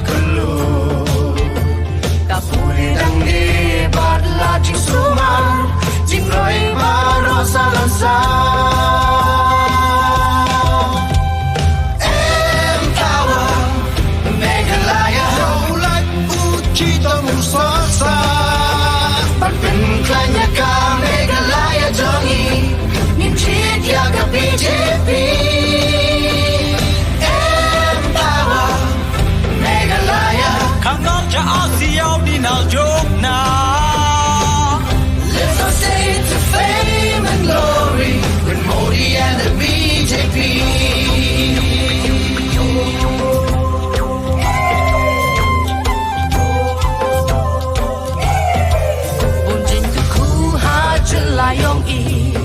kelu kapuri dang ni badla jing sumar jing roi baro salansa empower Meghalaya ulat uji tomusasa Parpin klanya ka Meghalaya jongi Nimchit yaga BJP Empower Meghalaya Kangam cha asiyaw dinal jok na Lift our state to fame and glory With Modi and the BJP Layong i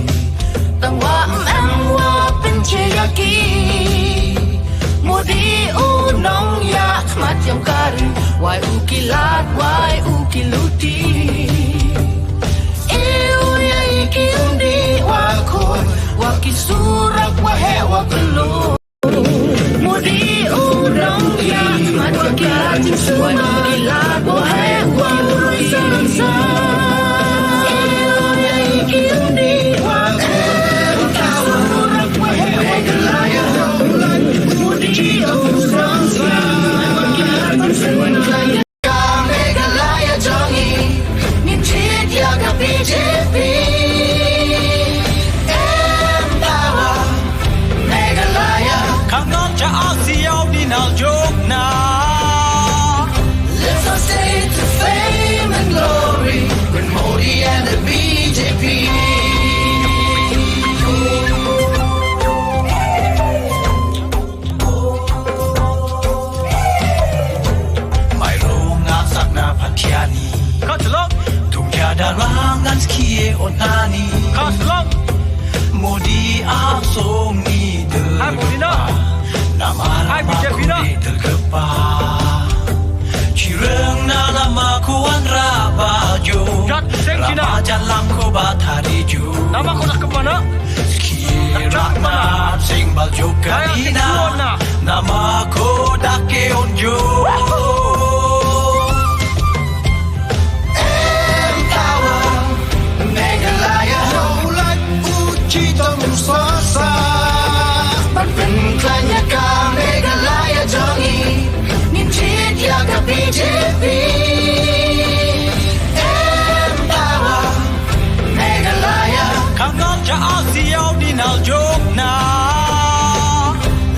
tangwa amwa pencheyaki Modi unong yak mat yang kari wai ukilat wai ukiluti Eya iki undi wakon wakisurak wahe wakelu Modi unong yak mat yang kari wai ukilat wahe wakiluti Meghalaya jongi Nimchit yaga BJP Empower Meghalaya Kangam cha asiyaw dinal jok na Lift our state to fame and glory With Modi and the BJP Darangan skie onani Kaslong Modi asong ni delkepa Nama ni delkepa Cireng na nama kuan rabajo Nama jalang ko batarijo Nama ko nak kemana? Skie rakna sing baljo kanina Nama ko dake onjo Musasa Parpin klanya ka Meghalaya jongi Nimchit yaga BJP Empower Meghalaya Kangam cha asiyaw dinal jok na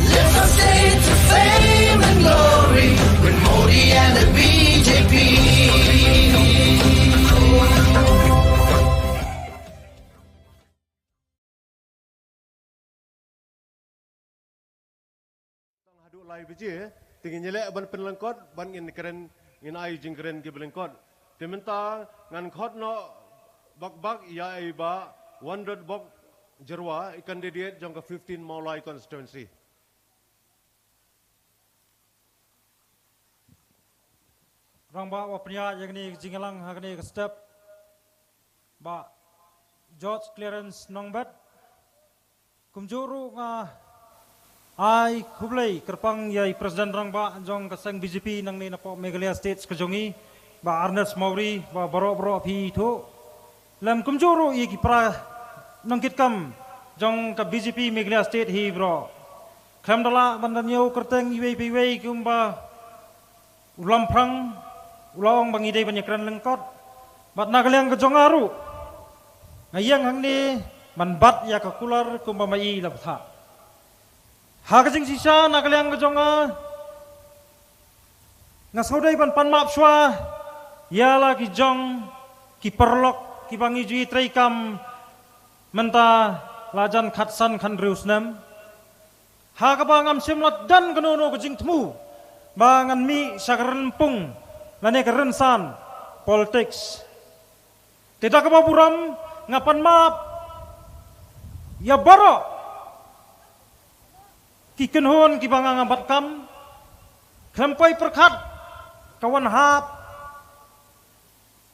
Lift our state to fame and glory With Modi and the BJP Lai biji, tinggi nyelek ban penlengkot, ban in keren in ai jingkeren ke belengkot. Diminta ngan khot no bak ya iba 100 bak jerwa candidate jangka 15 Maulai constituency. Rang ba wapnya yang ni jinglang hagni step ba George Clarence Nongbat kumjuru nga Ai kublai kerpang yai Presiden rang ba jong kasang BJP nang ni napo Meghalaya State kejongi ba Ernest Maury ba baro phi thu lam kumjuru i kipra nangkit kam jong ka BJP Meghalaya State hi bro kham dala bandanyo kerteng iwei kumba ulam prang ulawang bangidai banyakran lengkot bat nagalang kejong aru ngayang hang ni manbat ya kakular kumba mai labtha Hagajing sisa nagalang kejonga ngasaudai pan maaf swa yala ki jong ki perlok ki bangiji traikam menta lajan khatsan khan reusnam hagabangam simlat dan kenono kejing temu bangan mi sakarempung lane kerensan politics tidak kebaburam ngapan maaf ya barok Kikenhon kibangang ambat kam, krempai perkat kawan hap,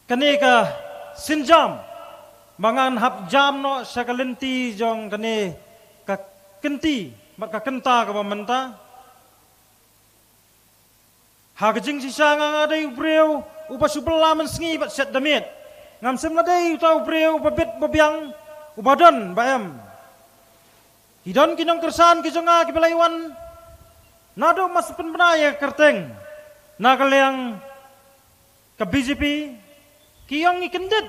kaneka sinjam, mangan hap jam no sakalenti jong kane ka kenti, mat ka kenta ka pamenta. Hagajing sisa ngadai breu upasubela mensengi bat set damit. Ngam sem nadai tau breu babit babiang ubadon bayam. Hidon kinong kersan kijonga kibalaiwan. Nado masupun benaya kerteng. Nagaliang ke BJP kiyong ikendit.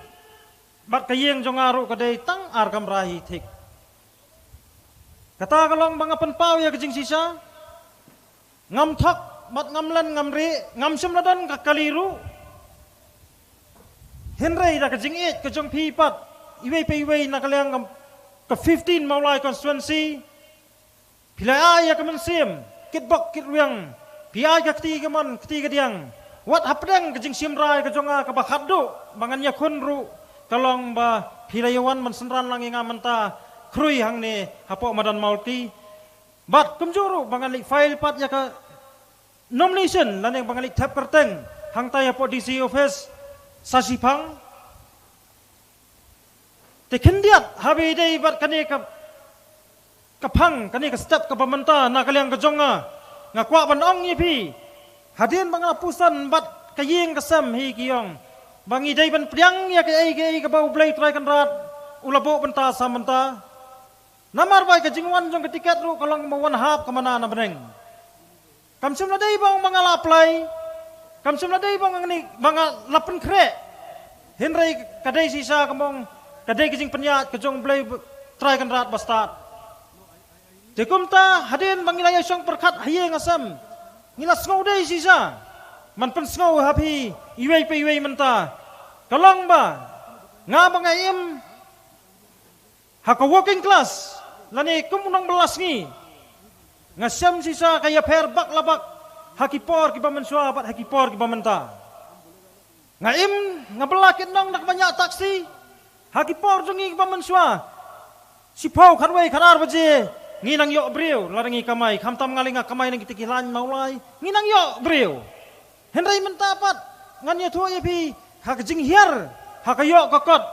Bat kayeng jongaru kadai tang arkam rahi tik. Kata kalong bangapan pau ya kejing sisa. Ngam thok bat ngamlan ngamri ngam semladan kakaliru. Henry dah kejing it kejong pipat. Iwei pe iwei nakaliang ke 15 maulai constituency. Bila ayah kemensim kitbok kitwiang. Pia ka ketiga man ketiga diang. Wat hapdeng kejing simrai kejonga kabakaddu bangannya kunru. Kalong ba hilayawan mensenran langi ngamenta krui hang ni hapok madan maulti bat kumjuru bangali file pat ya ka nomination lan yang bangali tap kerteng hang tay hapok DC office sasipang tekendiat habi dei bat kani ka kapang kani ka step ka pamenta nakaliang kejonga ngakwa banong yipi hadin bangapusan bat kayeng kasam hi kiyong bangi dai ban priang ya ke bau blai try kan rat ulabo benta samenta namar bai ke jingwan jong ketiket ru kalong mawan hap kemana na beneng kamsum na dai bang mangala apply kamsum na dai bang ni banga lapen kre henry kadai sisa kamong kadai kijing penyat kejong blai try kan rat bastat jekumta hadin bangilaya song perkat haye ngasam ngilas ngau dai sisa man pen ngau hapi iwei pe iwei menta kalong ba nga bangaim haka working class lani kumunong belas ngi ngasam sisa kaya per bak labak hakipor ki bamensua bat hakipor ki bamenta ngaim ngabelakit nong nak banyak taksi hakipor jungi ki bamensua sipau kharwei kharar baje nginang yo breu larangi kamai khamtam ngalinga kamai nang kitikilan maulai nginang yo breu henry mentapat nganya thu yapi hakjing hiar hakayo kokot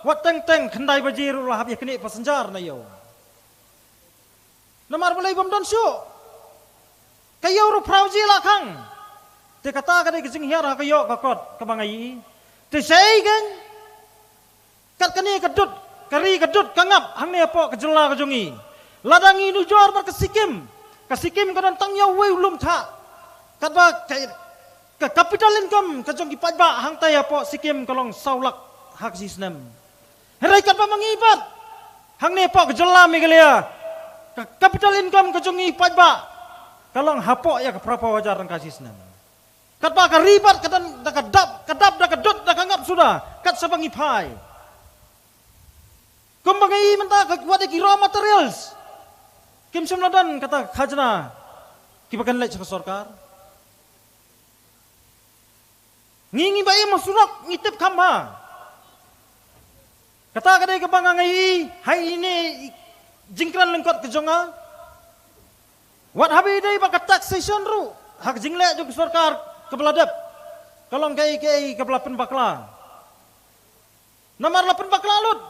wat teng teng khandai bajiru lah ya kini pasenjar na yo namar balai bom don su kayo ru prauji lakang te kata kadai kajing hiar hakayo kokot kabangai te sei gen kat kani kedut kari kedut kangap hang ne apo kejela kejungi ladangi nu jor bar kasikim kadan tang yo wei ulum tha katba ke capital income kejong ki pajba hang tay apo sikim kalong saulak hak sisnem herai kat pa mangibat hang ne apo kejela migalia ke capital income kejong i pajba kalong hapo ya ke prapa wajar ang kasisnem kat pa ka ribat kadan da kadap da kedut da kangap sudah kat sabangi pai kumbangai menta ka wadi ki raw materials kim semladan kata khajna ki bakan lek sarkar ngingi bayi masurok ngitip kamba kata kadai kebang ngai hai ini jingkran lengkot kejonga wat habi dai baka taxation ru hak jingle jog sarkar kebeladap kalong kai kebelapen bakla namar lapen bakla lut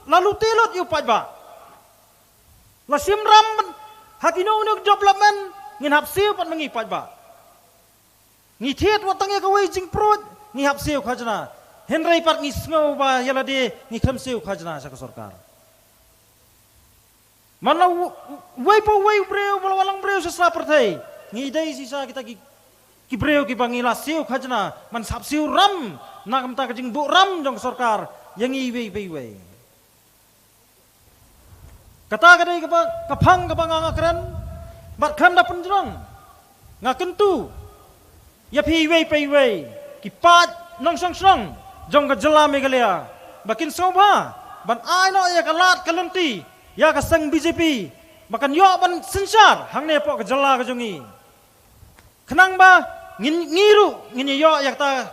lalu tilut yu pajba lasim ram hakino unik development ngin hapsiu pat mengi pajba ngithet watangnya kawai jing prot ni hap siu khajna henry part ni sngo ba yala de ni kham siu khajna sa sarkar mana wei breu walang breu sa partai ni dai sisa kita ki breu ki bangila siu khajna man sap siu ram na kam ta jing bu ram jong sarkar yang i wei kata kadai kapang kapanga kran bat khanda penjrong ngakentu ya pi wei kipat nong song jong kejela megalia bakin soba ban ai no ya kalat kalenti ya kasang BJP makan yo ban sensar hang ne po kejela kejongi kenang ba ngiru ngin yo ya ta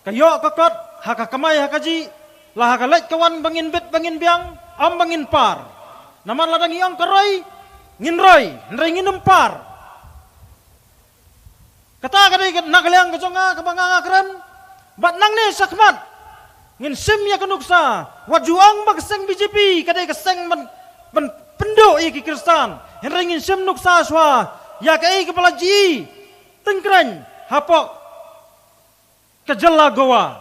kayo kokot haka kamai hakaji lah haka lek kawan bangin bet bangin biang am bangin par naman ladang iang karoi nginroi nginum par kata kadai nakaliang kejonga kabanga keren bat nang ne sakmat ngin sim ya kenuksa wajuang bagseng BJP kadai keseng ban pendo i Kristan henry ngin sim nuksa swa ya kai kepala ji tengkren hapok kejala Goa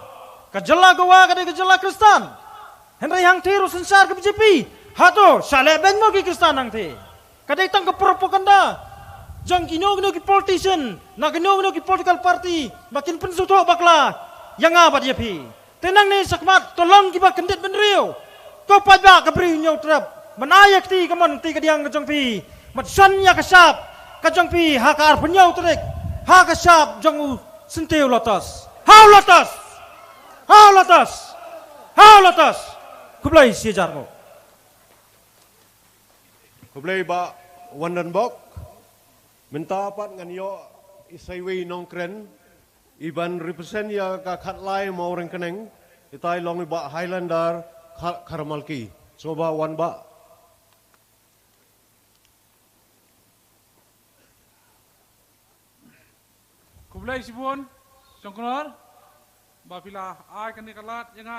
kadai kejala Kristen Henry hang tiru sensar ke BJP hato sale ben mo ki Kristen hang te kadai tang ke propaganda jang kino ki politician na kino ki political party bakin pensuto bakla yang apa dia pi tenang ni sakmat tolong kiba kendit benriu ko pajak ke bri nyau trap menayak ti kamon ti kadiang kejong pi mat sanya kasap kejong pi hakar penyau trek ha kasap jong sentiu lotas how lotas kublai sijar mo kublai ba wandan bok minta pat ngan yo isaiwi nong kren iban represent ya ka khatlai mau orang keneng itai long ba Highlander Karamalki soba wan ba kublai sibun songkonor bapila ai kan kalat yang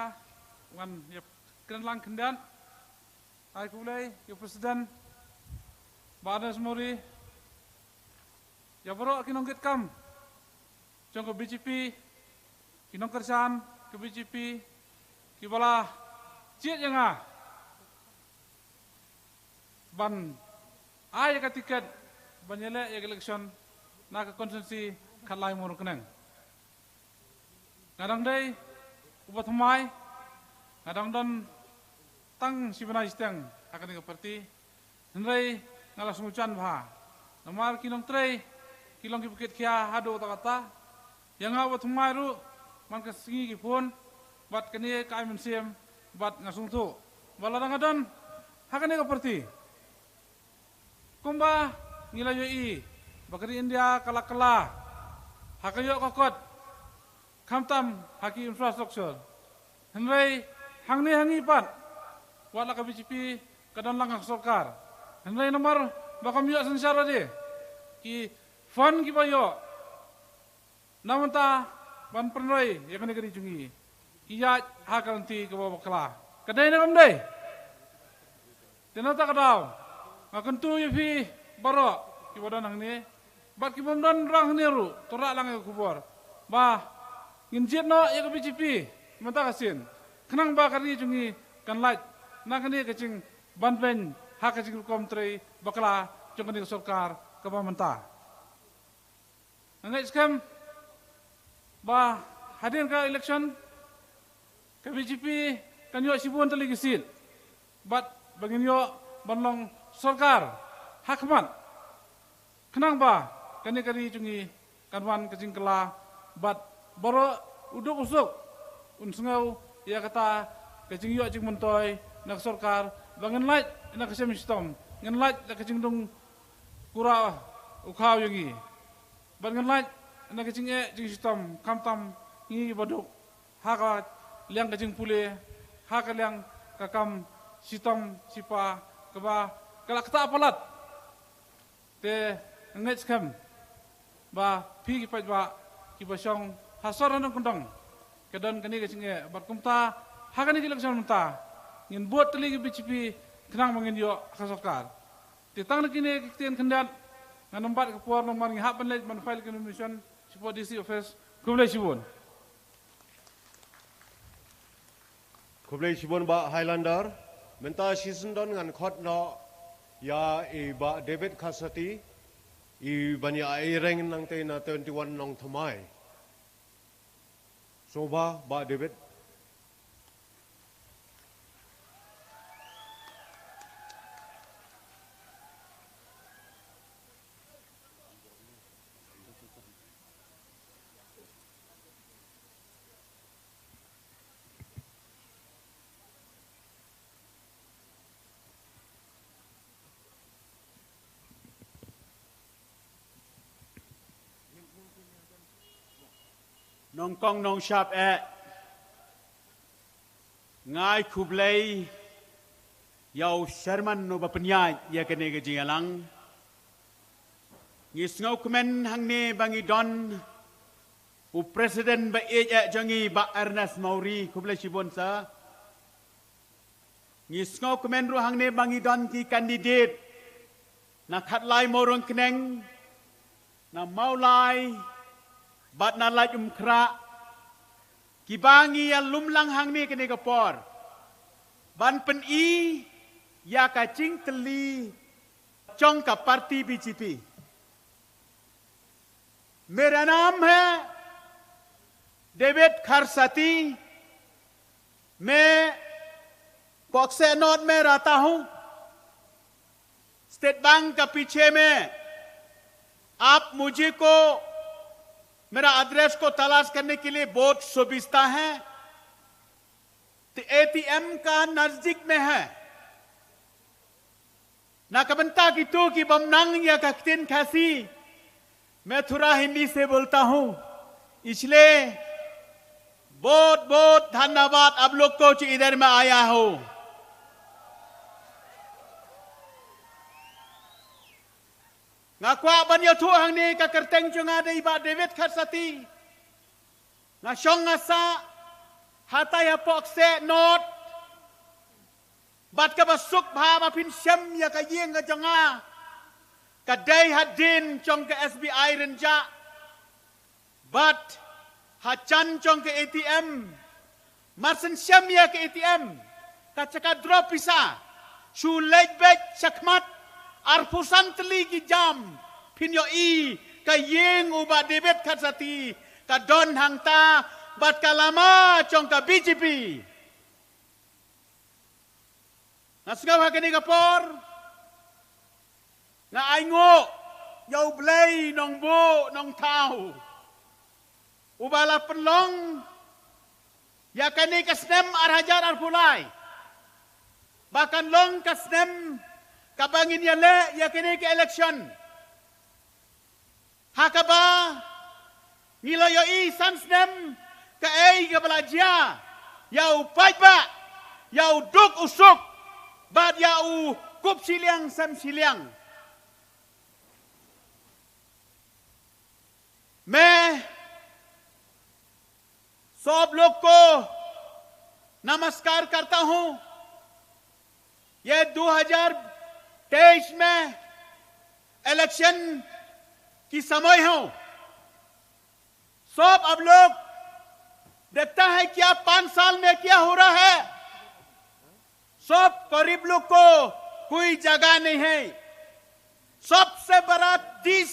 ngan ya kenlang kendan ai kublai ya presiden bada semuri ya bro kinong kam jong ke BJP kinong kersan ke BJP kibala ciet yang ban ai ka tiket banyele ya election na ka konsensi khalai mur kenang ngadang dai ubat humai ngadang don tang sibana isteng akan ke parti hendai ngalas ngucan bha namar kinong trei kilong ki bukit kia hado kata yang ubat humai ru man ka singi ki phone bat kani kai mensiem bat ngasung tu balarang adon hakane ke parti kumba ngilayo i bakari India kala hakayo kokot kamtam haki infrastruktur henry hangi pat wala ka BJP kadon lang sarkar henry nomor bakam yo sensara de ki fon ki bayo namanta ban pernoi ya kani kari jungi iya hakalanti ke bawa kala kadai na kamdai tenata kadau ngakentu yufi baro ki bodan nang ni bat ki bomdan rang niru torak lang ke kubur bah nginjit no ya ke BJP mata kasin kenang ba kari jungi kan lait na kani kecing banben hak kecing kom trei bakala jong kani sarkar ke menta ngai skam bah hadir ke election ke BJP kan yo sibun tali gisit bat bagin yo banlong sarkar hakmat kenang ba kani kari jungi kanwan kecing kela bat boro uduk usuk unsengau ya kata kecing yo cing mentoy nak sarkar bangen lait nak kesem sistem ngen lait nak kecing dong kura ukau yangi bangen lait nak kecing cing sistem kamtam ngi baduk haka liang kecing pule haka liang kakam sistem sipa keba kalak kata apalat te ngai skam ba pi ki ba ki basong hasor nang kundang kedon kani ke singe bat kumta hakani ki election menta ngin buat teli ki BJP kenang mangin yo kasokar titang kini kitian kendan nganombat ke puar nomor ngi hak banlej man file ke mission sipo DC office kublai sibun ba Highlander menta season don ngan khot no ya ba David Kasati i banya ai reng nang te na 21 nong thamai soba ba David nong kong nong sharp ngai kublai yau Sherman no bapenya ya kene ke jingalang ngis ngau kemen hang ne bangi don u presiden ba jangi ba Ernest Mauri kublai sibon sa ngis ngau kemen ru hang ne bangi don ki kandidat na khatlai morong keneng na maulai bat na lai kra kibangi ya lumlang hang ni kene kapor. Ban pen i ya kacing teli चौंग का party BJP मेरा नाम है डेविड खरसाती मैं बॉक्से नॉर्थ में रहता हूं स्टेट बैंक का पीछे में आप मुझे को मेरा एड्रेस को तलाश करने के लिए बहुत सुविधा है तो एटीएम का नजदीक में है ना कबंता की तो की बमनांग या कक्तिन खासी मैं थोड़ा हिंदी से बोलता हूं इसलिए बहुत बहुत धन्यवाद आप लोग को जो इधर में आया हो ngakwa ban yo thu hang ni ka kerteng chunga dei ba David Kharsati na shong asa hataya pokse not bat ka basuk bha ma phin sem ya ka yeng ka changa ka dei hadin chong ka SBI renja bat ha chan chong ka ATM marsen sem ya ka ATM ka chaka drop pisa shu lej bek chakmat arpusan teli ki jam phin yo i ka yeng uba David Kharsati ka don hang ta bat ka lama chong ka BJP Nasgaw ha kini kapor na aingo yaw blay nong bo nong tao ubala penlong ya kani kasnem arhajar arpulai bahkan long kasnem kabangin yale ya kini ke election hakaba ngilo yo i sansnem ka ei ka belajia yaw pajba yaw duk usuk bad yau kup siliang sam siliang मैं सब लोग को नमस्कार करता हूं ये 2023 में इलेक्शन की समय हो सब अब लोग देखता है क्या 5 साल में क्या हो रहा है सब गरीब लोग को कोई जगह नहीं है सबसे बड़ा देश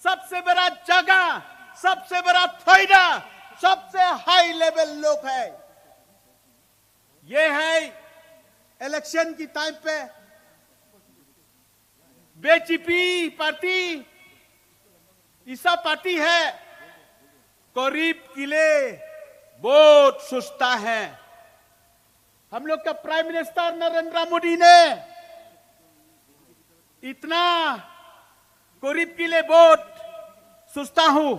सबसे बड़ा जगह सबसे बड़ा फायदा सबसे हाई लेवल लोग है ये है इलेक्शन की टाइम पे बीजेपी पार्टी ऐसा पार्टी है गरीब के लिए बहुत सुस्ता है हम लोग का प्राइम मिनिस्टर नरेंद्र मोदी ने इतना गरीब के लिए बहुत सुस्ता हूं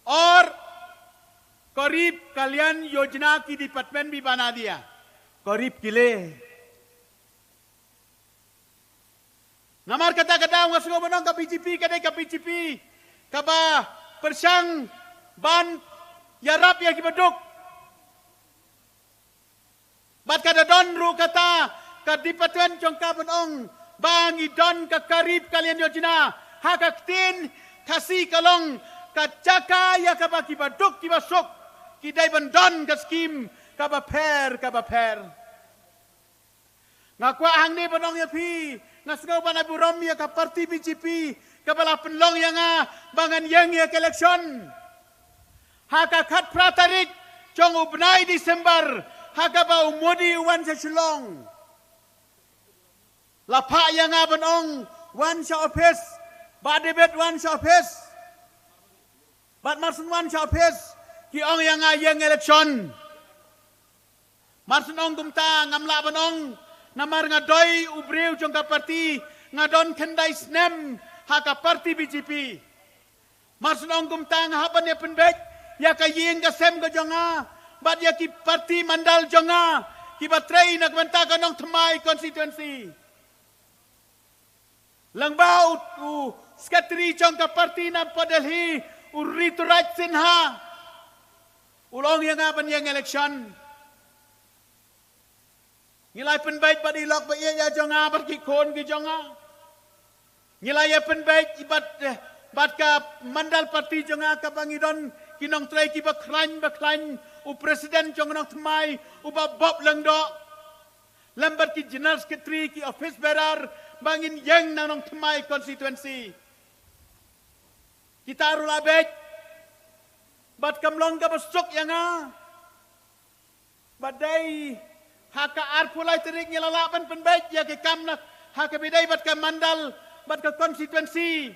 और गरीब कल्याण योजना की डिपार्टमेंट भी बना दिया गरीब के लिए नमर kata-kata ngasgo banong ka BJP kadai ka BJP kaba persang ban yarap ya kibaduk bat kada don ru kata ka department jongka banong bang idon ka karib kalian yojina hakaktin kasi kalong ka caka ya ka baki baduk ki basuk ki dai bandon ka skim ka ba per ngakwa hang ni banong ya pi ngasgaw ba na burom ya ka parti BJP ka bala penlong ya nga bangan yang ya election haka khat pratarik chong ubnai Desember haka ba umodi wan sa shulong lapa ya nga banong wan sa office ba debet wan sa office bat marsun wan sa office ki ong ya nga yang election marsun ong kumta ngamla banong namar nga doi ubreu jong ka parti nga don kendai snem ha ka parti BJP marsunong gumtang haban ya penbek ya ka yeng ka sem ka jonga bat ya ki parti mandal jonga ki batrei nak banta ka nong thamai constituency langbau u sekretari jong ka parti na Delhi u Rituraj Sinha ulong yang aban yang election ngilai penbaik badi lok ba ya jonga bar ki kon ki jonga ngilai ya penbaik ibat bat ka mandal parti jonga ka bangidon kinong try ki baklan u presiden jong nong tmai u ba bob lang do lambat ki general secretary ki office bearer bangin yang nong tmai constituency kita rulabek bat kamlong ka besok yang badai haka arpulai terik nyelalapan penbaik ya ke kamnak haka bidai bat ka mandal bat ka constituency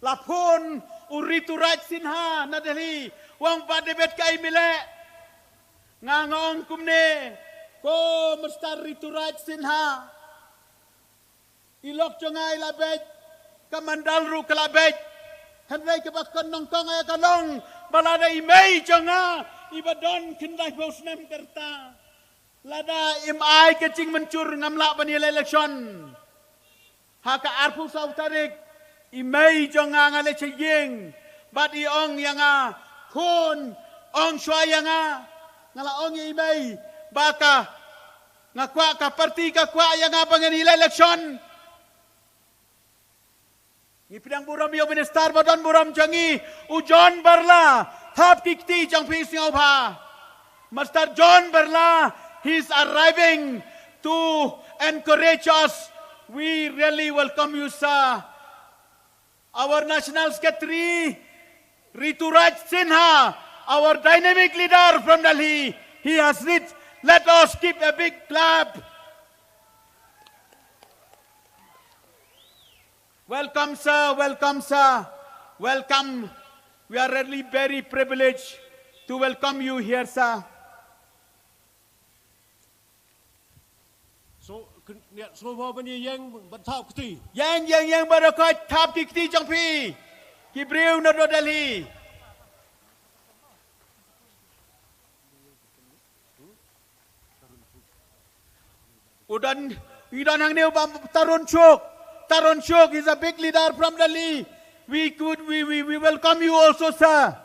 lapun uritu raj sinha na Delhi wang padebet kai mile ngangong kumne ko mustar ritu raj sinha ilok jongai labej kamandal ru kalabej henrai ke bakon nongtong ay kalong balada imei jonga ibadon kindai bosnem kerta lada imai kecing mencur ngamla banil election haka arpu sau tarik imei jonga ngale cheyeng bat iong yanga kun ong shwa yanga ngala ong imei baka ngakwa ka parti ka kwa yanga banganil election Ipidang buram yo minister badon buram jangi ujon barla thap kikti jang pi singau pha Master John Barla he's arriving to encourage us. We really welcome you, sir. Our National Secretary Rituraj Sinha, our dynamic leader from Delhi, he has reached. Let us give a big clap. Welcome, sir. Welcome, sir. Welcome. We are really very privileged to welcome you here, sir. So, niat semua bani yang bertap keti. Yang berakai tap kiti jang pi. Kibriu nado Delhi. Udan hang neu Tarun Chok is a big leader from Delhi. We welcome you also, sir.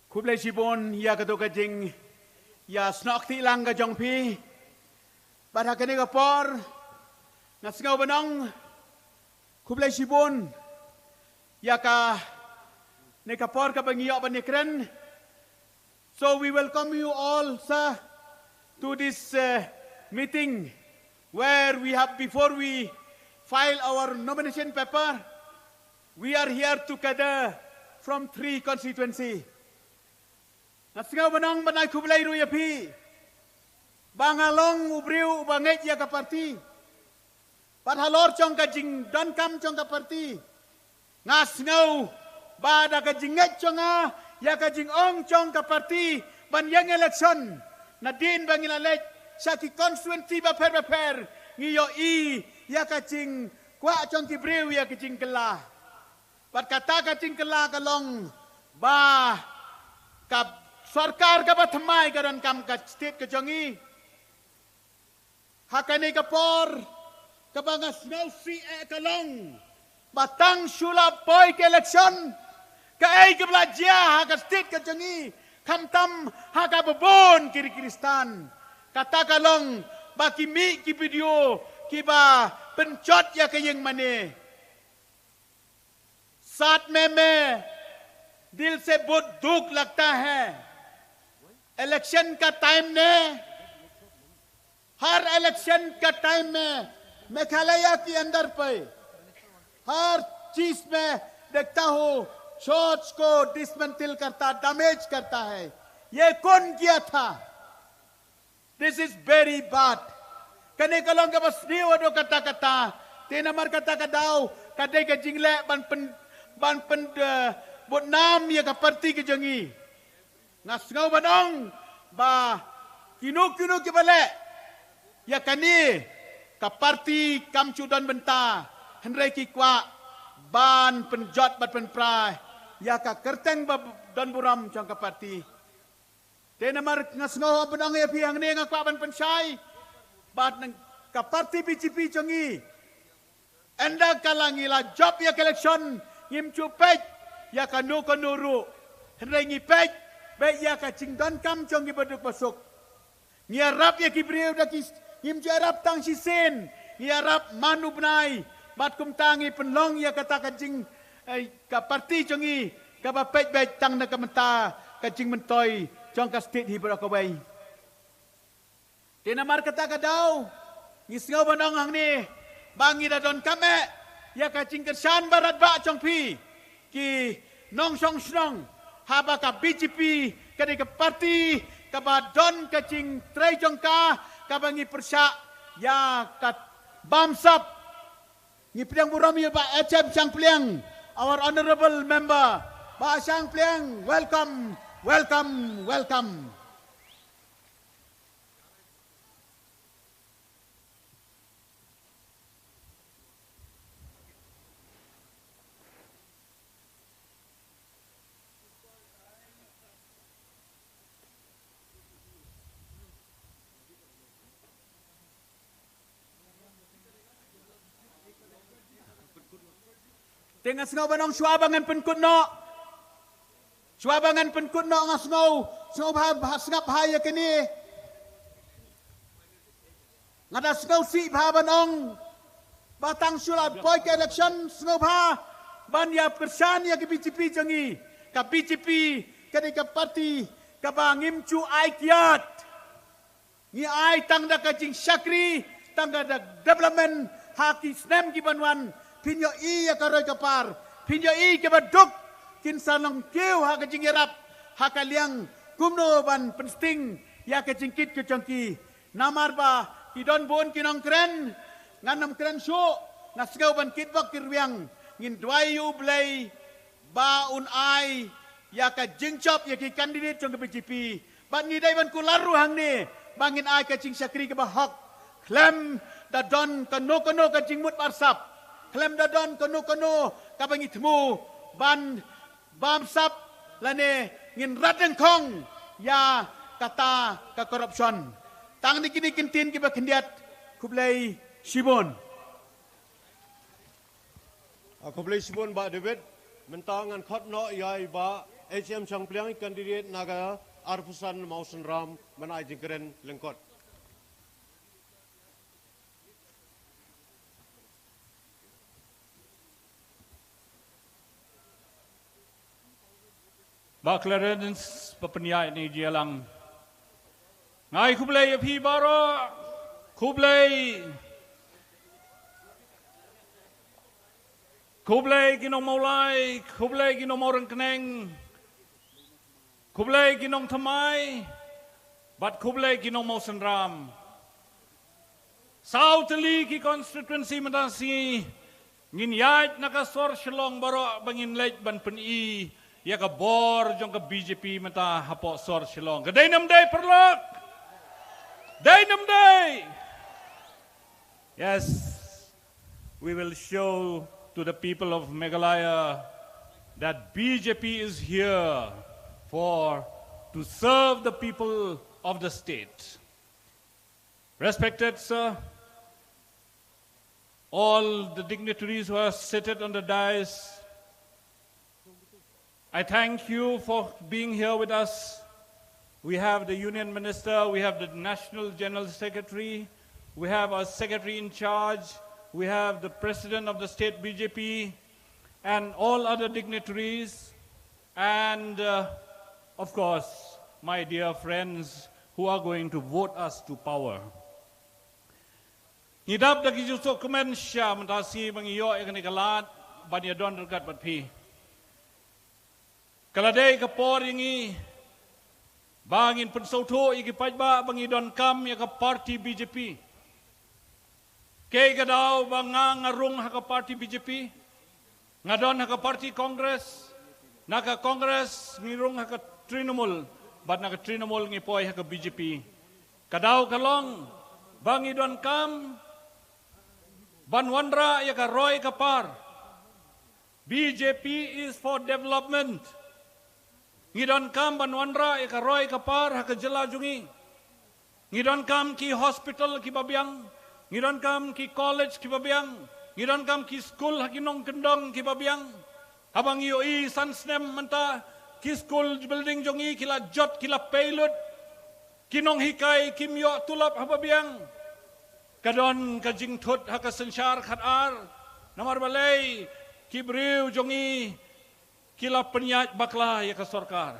Kublai Shibon ya kato kajing ya snok ti lang ka jong pi. Pada kene kapor ngasingaw banong Kublai Shibon ya ka ne kapor ka bangiyo banikren. So we welcome you all, sir, to this meeting where we have, before we file our nomination paper, we are here together from 3 constituencies. Nasingaw banong banay Kublai ruya pi. Bangalong ubriu banget ya ka parti. Padhalor chong ka jing don kam chong ka parti. Nasingaw bada ka jinget chonga ya ka jing ong chong ka parti ban yang election. Nadin bangilalek sa ki constituency ba per ngiyo i ya ka jing kwa chong ki briu ya ka jing kela. Pat kata ka jing kela kalong ba ka Sarkar ka ba thamai ka ran kam ka state ka jangi hakane ka por ka ba nga snow si kalong batang shula boy ka election ka ay ka bla dia ha ka state ka jangi kamtam ha ka babon kiri kristan kata kalong ba kimi ki video ki ba pencot ya ka yang mane साथ में मैं दिल से बहुत दुख लगता है इलेक्शन का टाइम में हर इलेक्शन का टाइम में मेघालय के अंदर पे हर चीज में देखता हूँ चर्च को डिसमेंटल करता डैमेज करता है ये कौन किया था दिस इज वेरी बैड कने कलों के बस नहीं वो कता ते नंबर कता दाव कदे के जिंगले ban pen buat nam ya ka parti ke jangi ngasngau banong ba kinu ki bale ya kani ka parti kamcu don benta henry ki kwa ban penjot bat penprai ya ka kerteng ba don buram jang ka parti tenamar ngasngau banong ya pi hang ne ngakwa ban pensai bat nang ka parti BJP jongi enda kalangi la job ya election ngim chupet ya kanu kanuru henry ngipet be ya ka cingdon kam jongi baduk masuk ngiarap ya kibriu da ki ngim jarap tang sisen ngiarap manu benai bat kum tangi penlong ya kata kajing ka parti jongi ka ba pet be tang na ka menta kajing mentoi jong ka state hi bra ka bai tenamar kata ka dau ngisngau banong hang ni bangi da don kame ya ka cing kersan barat ba chong pi ki nong song snong haba ka BJP ka de ka parti ka ba don ka cing trei jong ka bangi persya ya ka bamsap ni priang buram ya ba HM Sang Pliang our honorable member ba Sang Pliang welcome. Tengah sengau banong suabangan penkutno. Suabangan penkutno ngasngau sengap haya kini. Ngada sengau si bha banong. Batang sulap boy ke election sengau bha ban ya persan ya ke BJP jangi. Ka BJP ka di ka parti ka bangim chu ai kiat. Ni ai tang da ka jing syakri tang da development haki snem ki banwan. Pinyo i ya karoy kapar, pinyo i ke baduk kin sanong kiu ha kajing yarap ha kaliang kumno ban pensting ya kajing kit ke jangki namar ba kidon bon kinong kren nganam kren shu nasgau ban kit bak kirwiang ngin dwayu blay ba un ai ya kajing chop ya ki kandidat jong ke BJP ban ngidai ban kularu hang ni bangin ai kajing syakri ke bahak klem da don kano kajing mut barsap Klem dadon kono kabangi temu ban bamsap lane ngin radeng kong ya kata ka korupsi tang ni kini kintin ki bakendiat kublai Shibon kublai Shibon ba David mentangan khotno yai ba HM Sang Pliang kandidat naga Arfusan Mausen Ram manai jingkeren lengkot Ba Clarence papanya ni dia lang. Ngai kublai api baro kublai ginong maulai kublai ginong morang keneng kublai ginong thamai bat kublai ginong Mausen Ram. South Li ki constituency mandasi ngin yait nakasor shalong baro bangin lej ban peni ya ka bor jong ka BJP mata hapo sor silong. Kaday namday perlok. Day namday. Yes, we will show to the people of Meghalaya that BJP is here to serve the people of the state. Respected sir, all the dignitaries who are seated on the dais, I thank you for being here with us. We have the Union Minister, we have the National General Secretary, we have our Secretary in charge, we have the President of the State BJP, and all other dignitaries, and of course, my dear friends who are going to vote us to power. Ngidap dagi jusuk kemen sya mentasi mengiyo ekani kalat banya don dekat batpi. Kaladai kapor yangi bangin pensauto iki pajba bangi don kam ya ka parti BJP. Kay gadaw banga ngarung ha ka parti BJP. Ngadon ha ka parti Congress. Naka Congress ngirung ha ka Trinamool. bat na Trinamool ngipoy ha ka BJP. Kadaw kalong bangi don kam Banwanra ya ka Roy Kapar. BJP is for development. Ngidon kam Banwanra ya ka Roy Kapar ha ka Jela Jungi. Ngidon kam ki hospital ki babiang. Ngidon kam ki college ki babiang. Ngidon kam ki school ha kinong kendong ki babiang. Habang iyo sansnem menta ki school building jongi kila jot kila payload. Kinong hikay kimyo tulap ha babiang. Kadon kajing tut ha ka sensyar khatar. Namar balay kibriu jongi kila penyat bakla ya ka sorkar.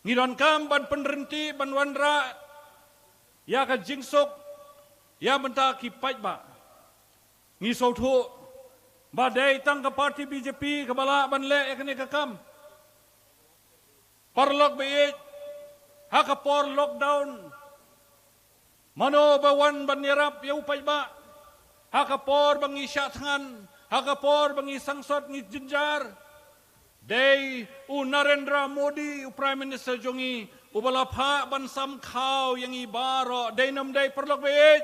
Ngidon kam ban penrenti ban wanra ya ka jingsuk ya benta ki pajba. Ngisau thu badai tang ka parti BJP ka bala ban le ya kene ka kam. Parlok beit ha ka por lockdown. Mano bawan banirap ya upajba. Ha ka por bangi syatngan, ha ka por bangi sangsot ngi jinjar. Day Narendra Modi Prime Minister jongi ubalapha ban sam khaw yang ibaro day nam day perlok beit.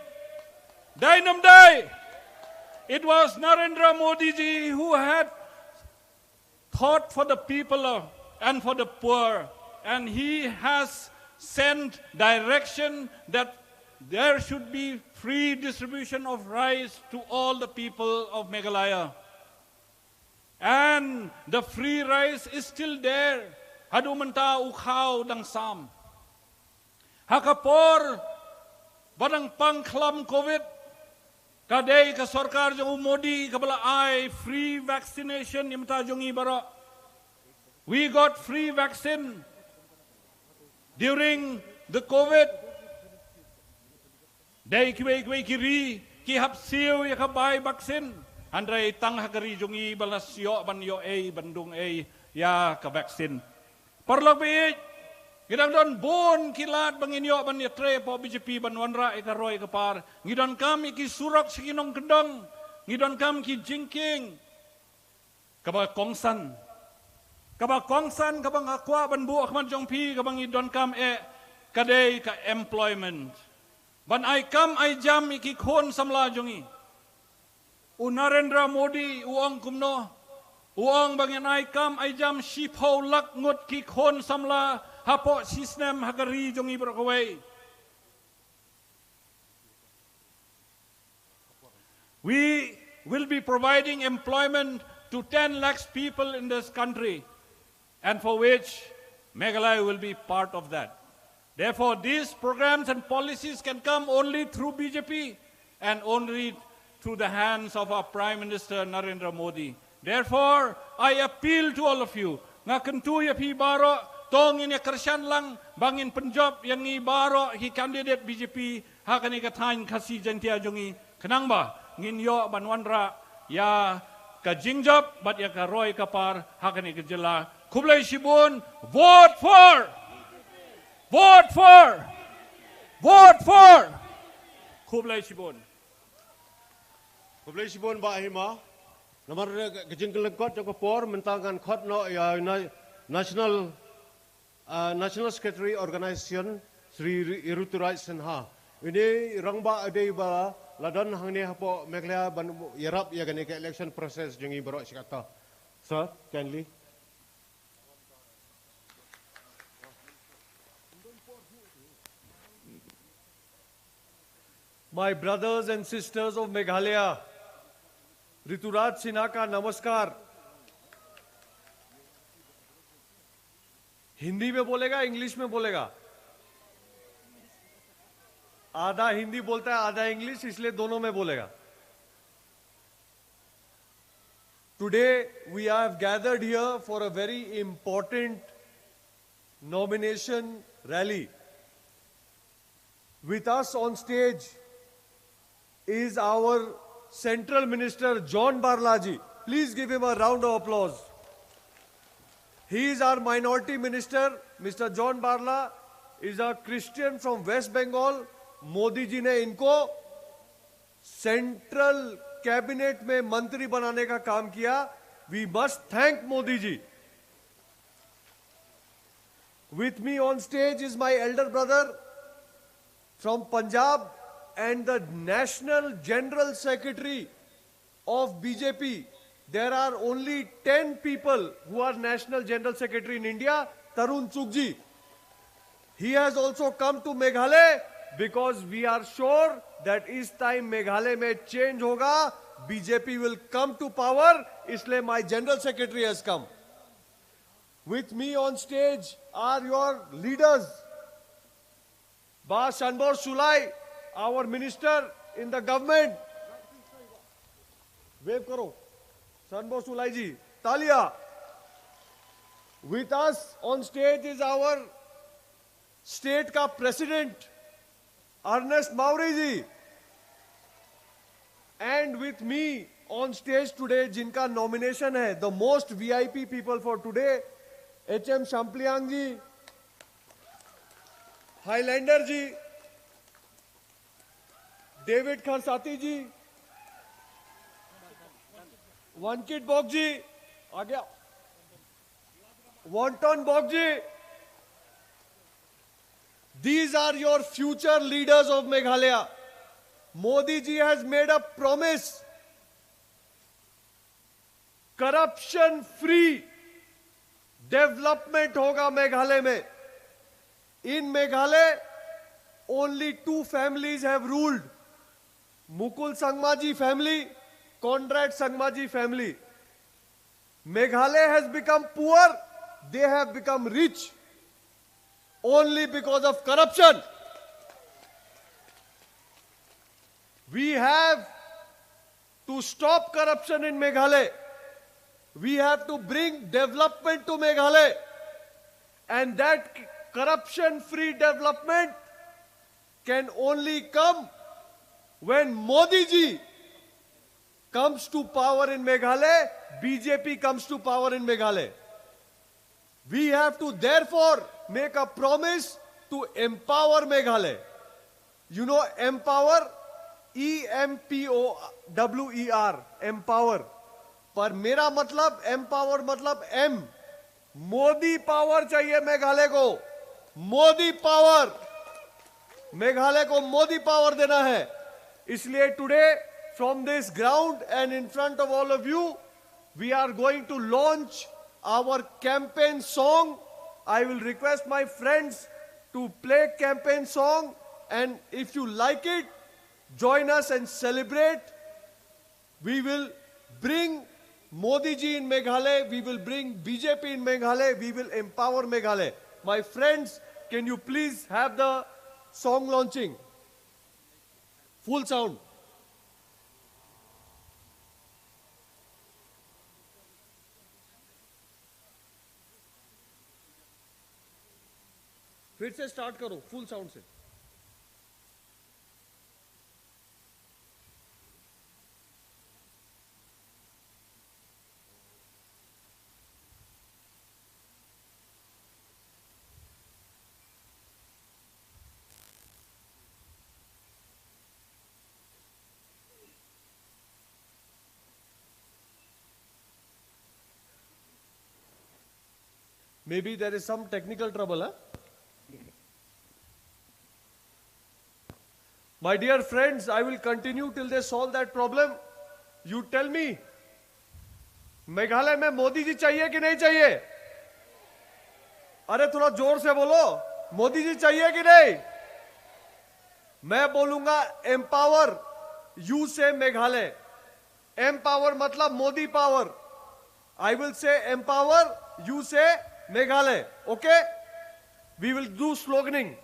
Day nam day. It was Narendra Modi ji who had thought for the people and for the poor, and he has sent direction that there should be free distribution of rice to all the people of Meghalaya. And the free rice is still there. Hadu menta ukhaw dang sam. Hakapor badang pangklam COVID. Kadai ka sarkar jong Modi kabala ai free vaccination imta jongi bara. We got free vaccine during the COVID. Dai kiwe kiri ki hapsiu ya ka bai vaksin. Andrai tang hagari jongi balas yo ban yo bandung ya ka vaksin. Parlok beit ngidang don bon kilat bangin yo ban yetre po BJP ban wanra ka Roy Kapar. Ngidon kam iki surak sikinong kendong. Ngidon kam ki jingking. Kaba kongsan. Kaba kongsan kabang akwa ban bu akman jongpi kabang ngidon kam kadai ka employment. Ban ay kam ay jam iki khon samla jongi. Narendra Modi uang kumno. Uang bangin ay kam ay jam shipaw lak ngut ki khon samla hapo sistem hagari jongi berkawai. We will be providing employment to 10 lakhs people in this country, and for which Meghalaya will be part of that. Therefore, these programs and policies can come only through BJP and only through the hands of our Prime Minister Narendra Modi. Therefore, I appeal to all of you, nga kentu ya pi baro tong ini kersian lang bangin penjob yang ni baro hi candidate BJP hakani katain kasi jantia jongi kenang ba ngin yo banwanra ya ka jingjob bat ya ka Roy Kapar hakani ka Jela Kublai Sibun vote for Kublai Sibun. Kublai Sibun ba hima nomor kejing kelengkot joko por mentangan khot no ya National Secretary Organization Sri Rituraj Sinha. Ini rangba adai ba ladon hangni hapo Meghalaya ban yarap ya gani ke election process jongi baro sikata. Sir, kindly. My brothers and sisters of Meghalaya, Rituraj Sinha का नमस्कार. हिंदी में बोलेगा इंग्लिश में बोलेगा? आधा हिंदी बोलता है आधा इंग्लिश, इसलिए दोनों में बोलेगा. Today we have gathered here for a very important nomination rally. With us on stage is our Central Minister John Barlaji. Please give him a round of applause. He is our Minority Minister. Mr. John Barla is a Christian from West Bengal. Modi ji ने इनको Central Cabinet में मंत्री बनाने का काम किया. We must thank Modi ji. With me on stage is my elder brother from Punjab and the National General Secretary of BJP. There are only 10 people who are National General Secretary in India, Tarun Chugji. He has also come to Meghalaya because we are sure that is time Meghalaya mein change hoga, BJP will come to power, isliye my General Secretary has come. With me on stage are your leaders. Ba Shanbor Sulai, our minister in the government. Wave karo. Shanbor Sulai ji, Talia. With us on stage is our state ka president, Ernest Mauri ji. And with me on stage today, jinka nomination hai, the most VIP people for today, H.M. Shampliang ji, Highlander ji, David Kharsati ji, Wankit Bog ji, आ गया, Wanton Bog ji. These are your future leaders of Meghalaya. Modi ji has made a promise. Corruption-free development hoga Meghalaya mein. In Meghalaya, only 2 families have ruled. Mukul Sangmaji family, Conrad Sangmaji family. Meghalaya has become poor, they have become rich. Only because of corruption. We have to stop corruption in Meghalaya. We have to bring development to Meghalaya. And that corruption-free development can only come when Modi ji comes to power in Meghalaya, BJP comes to power in Meghalaya. We have to therefore make a promise to empower Meghalaya. You know, empower, E-M-P-O-W-E-R, empower. पर मेरा मतलब empower मतलब M. मोदी पावर चाहिए मेघालय को. मोदी पावर. मेघालय को मोदी पावर देना है. इसलिए today, from this ground and in front of all of you, we are going to launch our campaign song. I will request my friends to play campaign song, and if you like it, join us and celebrate. We will bring Modi ji in Meghalaya, we will bring BJP in Meghalaya, we will empower Meghalaya. My friends, can you please have the song launching? Full sound. फिर से स्टार्ट करो full sound से. Maybe there is some technical trouble, huh? My dear friends, I will continue till they solve that problem. You tell me, Meghalaya में मोदी जी चाहिए कि नहीं चाहिए? अरे थोड़ा जोर से बोलो, मोदी जी चाहिए कि नहीं? मैं बोलूंगा एम्पावर, यू से मेघालय. एम्पावर मतलब Modi power. I will say empower, you say Meghalaya. Okay? We will do sloganing.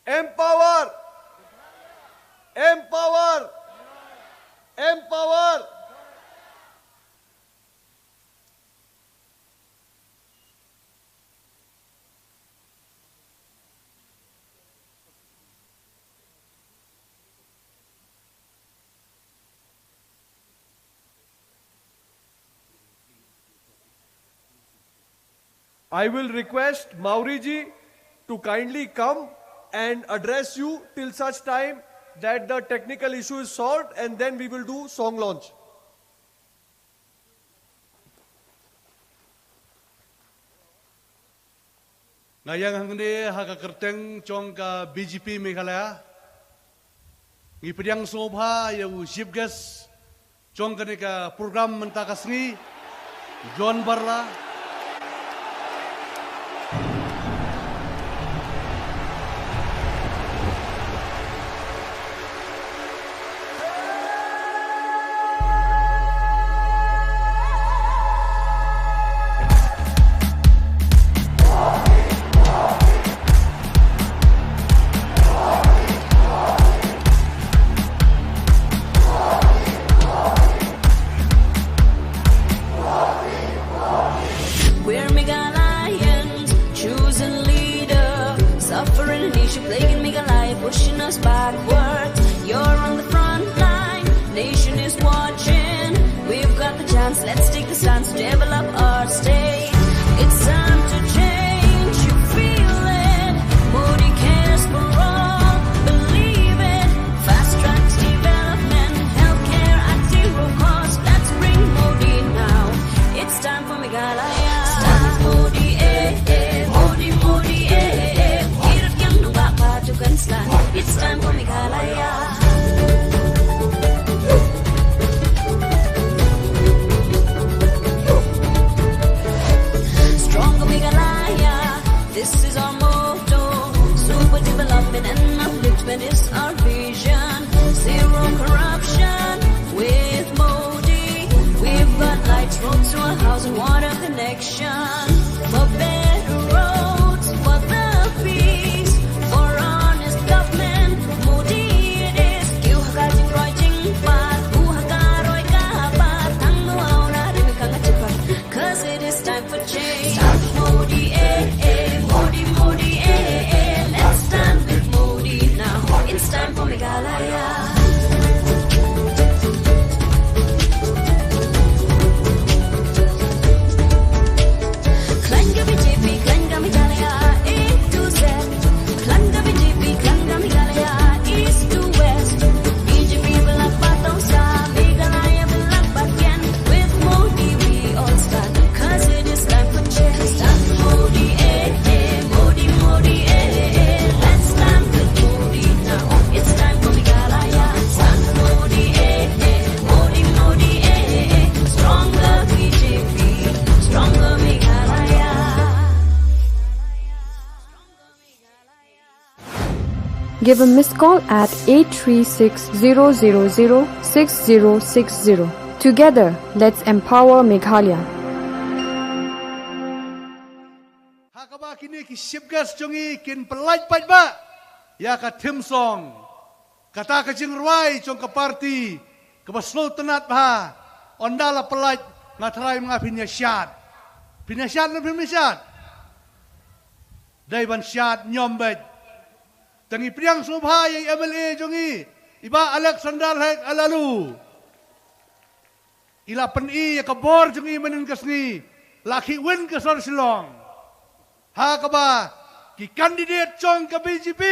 Empower! Empower! Empower! I will request Mauri ji to kindly come and address you till such time that the technical issue is solved, and then we will do song launch. ngayang hangde ha ka kerteng chong ka BJP Meghalaya ngi pediang sobha ya chief guest chong ka ka program mentakasngi John Barla Give a missed call at 836-000-6060. Together, let's empower Meghalaya. Hakaba kini ki shipgas jongi kin pelaj paj ba ya ka tim song kata ka jing ruai jong ka parti ka baslo tenat ba ondala pelaj ngatrai mga pinyasyat na pinyasyat dai ban syat nyombet tangi priang subha yang MLA jongi iba Alexander Hek alalu ila peni ya kabor jongi menin kasni laki win ke sor silong ha kaba ki kandidat chong ka BJP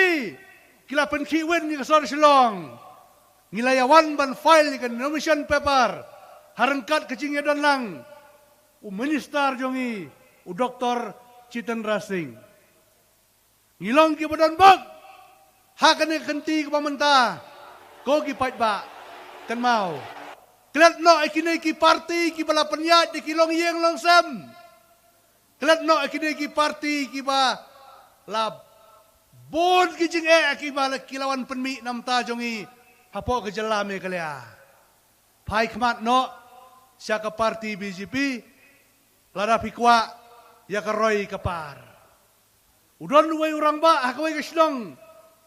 kila pen ki win ni ke sor silong ngilayawan ban file ni kan nomination paper harangkat kecing dan lang u minister jongi u Dr. Chitendra Singh ngilong ki badan bak hakan ni kenti ke pamenta ko ki paj ba kan mau kelat no ikini ki parti ki bala penyat di kilong yeng long sam kelat no ikini ki parti ki ba la bon ki jing ki ba kilawan penmi nam ta jongi hapo ke jelame kalia pai khmat no sia ka parti BJP lara pikwa ya ka roi kapar udon luwai urang ba hakawai ke slong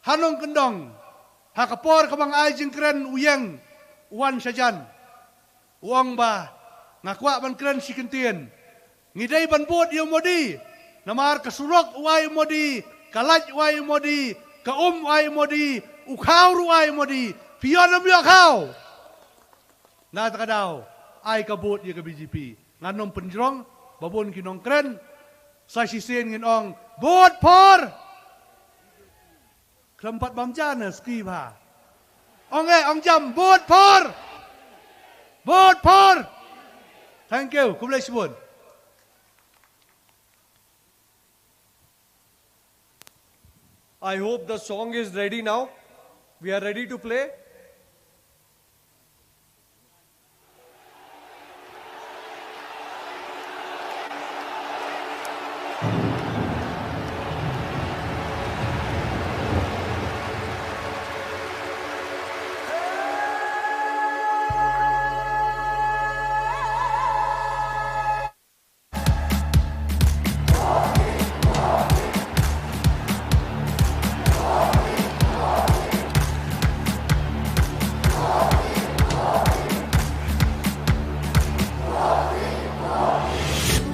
Hanong kendong, hakapor kabang ay jingkren uyeng, uwan sajan. Uang ba, ngakwa ban kren si kentien. Ngidai ban buat yung modi, namar kasurok uay modi, kalaj uay modi, uay modi, ukaw uay modi, piyon ang biyakaw. Natakadaw, ay kabut yung BJP. Nganom penjrong, babon kinong kren, sa sisin nginong, buat por! Kelempat bamjana ski ba. Ong jam bot por. Thank you. Kublai sibun. I hope the song is ready now. We are ready to play.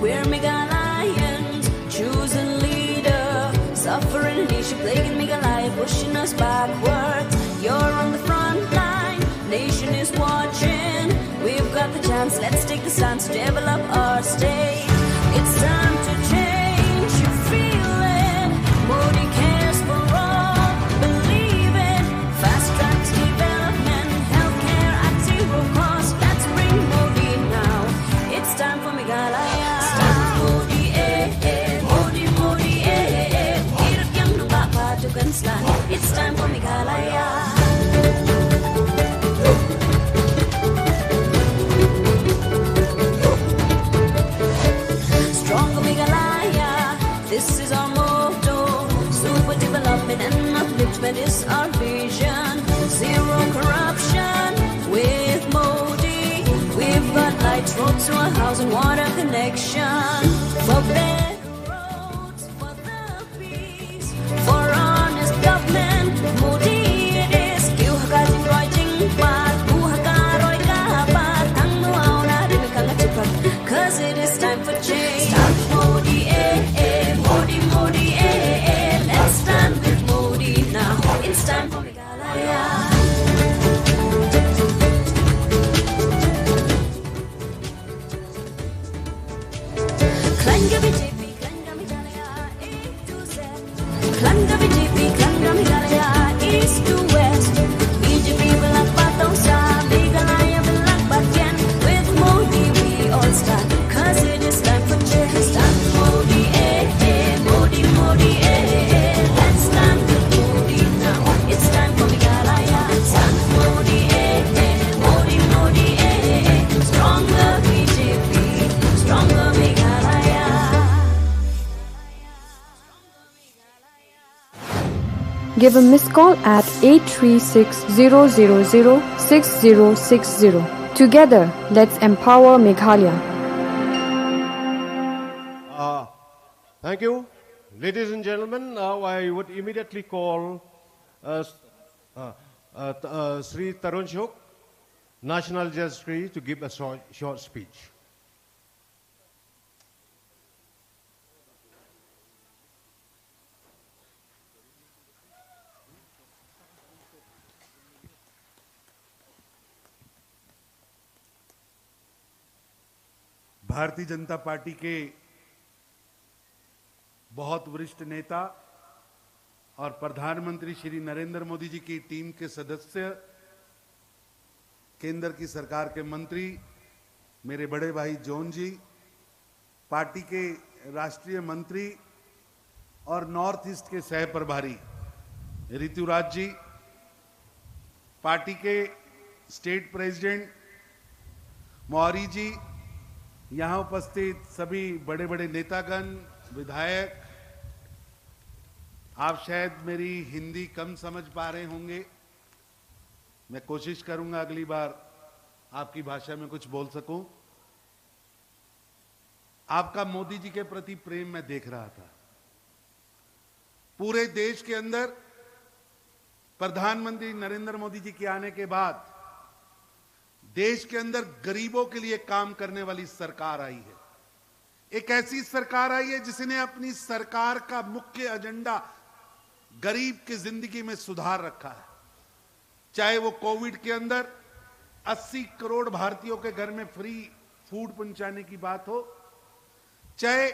We're Meghalayan, chosen leader, suffering a nation, plaguing Meghalaya, pushing us backwards. You're on the front line, nation is watching. We've got the chance, let's take the stance to develop our state. It's time to change, you feel it. Modi cares for all, believe it. Fast tracks development, healthcare at zero cost. Let's bring Modi now. It's time for Meghalaya. It's time for Meghalaya. Stronger Meghalaya, this is our motto. Super development and upliftment is our vision. Zero corruption with Modi. We've got lights, roads to our house and water connection. For better roads, for the peace, for honest government. Modi it is. Kiuhakazi roi jingpat, kuhakaroi kapat, ang nuaw na rin kangatipat. 'Cause it is time for change. Start Modi, Modi, Modi, let's stand with Modi now. It's time for Meghalaya. Klanga BJP, klanga Meghalaya, A to Z. Klanga BJP, klanga Meghalaya, East to West. BJP belak patong sa Meghalaya belak bagian. With Modi we all stand, 'cause it is time for change. Stand Modi, Modi, Modi, let's stand with Modi now. It's time for Meghalaya. Stand Modi, Modi, Modi, stronger BJP, stronger Meghalaya. Give a missed call at 836-000-6060. Together, let's empower Meghalaya. Thank you. Ladies and gentlemen, now I would immediately call Sri Tarun Shuk, National Secretary, to give a short speech. Bharatiya Janata पार्टी के बहुत वरिष्ठ नेता और प्रधानमंत्री श्री नरेंद्र मोदी जी की टीम के सदस्य, केंद्र की सरकार के मंत्री, मेरे बड़े भाई जॉन जी, पार्टी के राष्ट्रीय मंत्री और नॉर्थ ईस्ट के सह प्रभारी ऋतुराज जी, पार्टी के स्टेट प्रेसिडेंट मौरी जी, यहाँ उपस्थित सभी बड़े बड़े नेतागण, विधायक, आप शायद मेरी हिंदी कम समझ पा रहे होंगे, मैं कोशिश करूंगा अगली बार आपकी भाषा में कुछ बोल सकूं। आपका मोदी जी के प्रति प्रेम मैं देख रहा था। पूरे देश के अंदर प्रधानमंत्री नरेंद्र मोदी जी के आने के बाद देश के अंदर गरीबों के लिए काम करने वाली सरकार आई है। एक ऐसी सरकार आई है जिसने अपनी सरकार का मुख्य एजेंडा गरीब की जिंदगी में सुधार रखा है। चाहे वो कोविड के अंदर 80 करोड़ भारतीयों के घर में फ्री फूड पहुंचाने की बात हो, चाहे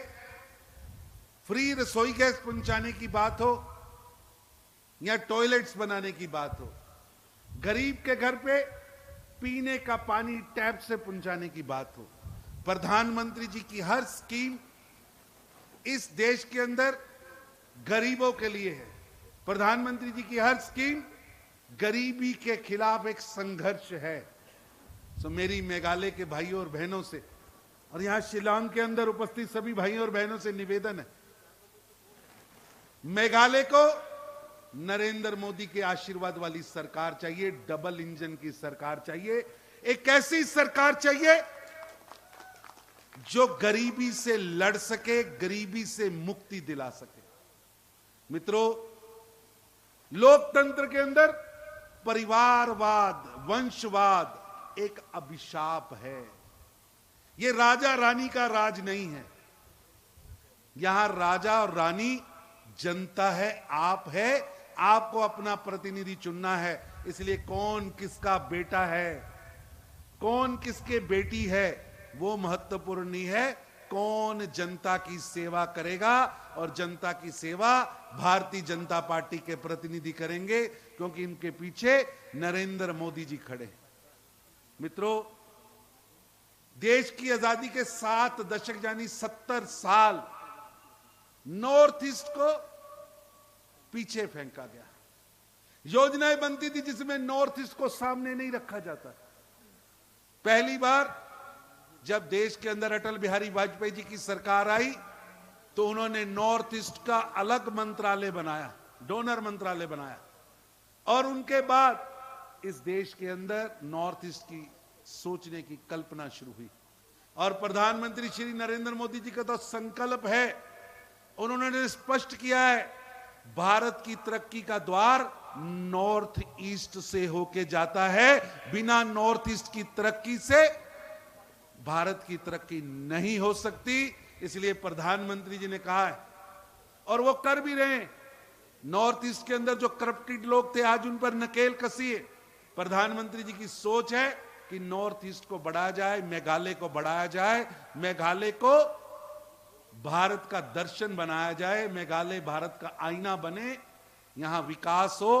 फ्री रसोई गैस पहुंचाने की बात हो, या टॉयलेट्स बनाने की बात हो, गरीब के घर पे पीने का पानी टैप से पहुंचाने की बात हो, प्रधानमंत्री जी की हर स्कीम इस देश के अंदर गरीबों के लिए है। प्रधानमंत्री जी की हर स्कीम गरीबी के खिलाफ एक संघर्ष है। तो मेरी मेघालय के भाइयों और बहनों से और यहां शिलांग के अंदर उपस्थित सभी भाइयों और बहनों से निवेदन है, मेघालय को नरेंद्र मोदी के आशीर्वाद वाली सरकार चाहिए, डबल इंजन की सरकार चाहिए। एक ऐसी सरकार चाहिए जो गरीबी से लड़ सके, गरीबी से मुक्ति दिला सके। मित्रों, लोकतंत्र के अंदर परिवारवाद, वंशवाद एक अभिशाप है। यह राजा रानी का राज नहीं है। यहां राजा और रानी जनता है, आप है। आपको अपना प्रतिनिधि चुनना है। इसलिए कौन किसका बेटा है, कौन किसके बेटी है, वो महत्वपूर्ण नहीं है। कौन जनता की सेवा करेगा, और जनता की सेवा भारतीय जनता पार्टी के प्रतिनिधि करेंगे, क्योंकि इनके पीछे नरेंद्र मोदी जी खड़े। मित्रों, देश की आजादी के 7 दशक यानी 70 साल नॉर्थ ईस्ट को पीछे फेंका गया। योजनाएं बनती थी जिसमें नॉर्थ ईस्ट को सामने नहीं रखा जाता। पहली बार जब देश के अंदर अटल बिहारी वाजपेयी जी की सरकार आई तो उन्होंने नॉर्थ ईस्ट का अलग मंत्रालय बनाया, डोनर मंत्रालय बनाया, और उनके बाद इस देश के अंदर नॉर्थ ईस्ट की सोचने की कल्पना शुरू हुई। और प्रधानमंत्री श्री नरेंद्र मोदी जी का तो संकल्प है, उन्होंने स्पष्ट किया है, भारत की तरक्की का द्वार नॉर्थ ईस्ट से होके जाता है। बिना नॉर्थ ईस्ट की तरक्की से भारत की तरक्की नहीं हो सकती। इसलिए प्रधानमंत्री जी ने कहा है, और वो कर भी रहे हैं। नॉर्थ ईस्ट के अंदर जो करप्टेड लोग थे, आज उन पर नकेल कसी है। प्रधानमंत्री जी की सोच है कि नॉर्थ ईस्ट को बढ़ाया जाए, मेघालय को बढ़ाया जाए, मेघालय को भारत का दर्शन बनाया जाए, मेघालय भारत का आईना बने, यहां विकास हो,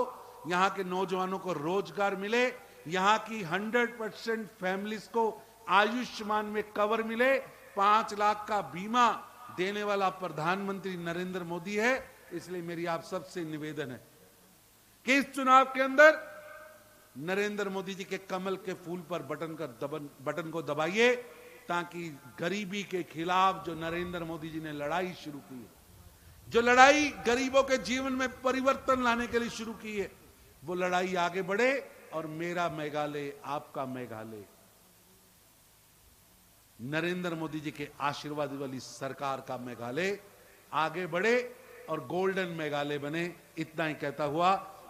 यहां के नौजवानों को रोजगार मिले, यहां की 100% फैमिलीज को आयुष्मान में कवर मिले। 5 लाख का बीमा देने वाला प्रधानमंत्री नरेंद्र मोदी है। इसलिए मेरी आप सबसे निवेदन है कि इस चुनाव के अंदर नरेंद्र मोदी जी के कमल के फूल पर बटन को दबाइए, ताकि गरीबी के खिलाफ जो नरेंद्र मोदी जी ने लड़ाई शुरू की है, जो लड़ाई गरीबों के जीवन में परिवर्तन लाने के लिए शुरू की है, वो लड़ाई आगे बढ़े और मेरा मेघालय, आपका मेघालय नरेंद्र मोदी जी के आशीर्वाद वाली सरकार का मेघालय आगे बढ़े और गोल्डन मेघालय बने। इतना ही कहता हुआ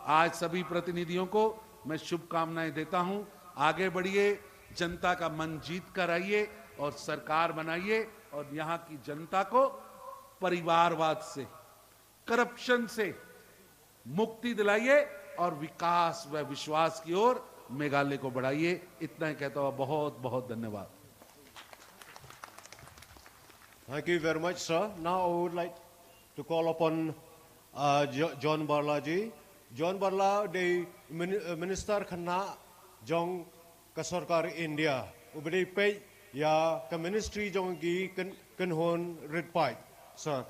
आज सभी प्रतिनिधियों को मैं शुभकामनाएं देता हूं। आगे बढ़िए, जनता का मन जीत कर आइए और सरकार बनाइए, और यहां की जनता को परिवारवाद से, करप्शन से मुक्ति दिलाइए और विकास व विश्वास की ओर मेघालय को बढ़ाइए। इतना ही कहता हुआ बहुत बहुत धन्यवाद। Thank you very much, sir. Now I would like to call upon John Barlaji. John Barla, the Minister Khana Jong Kasarkar India. Ubedi pe ya ka ministry jong gi kan hon red pai, sir.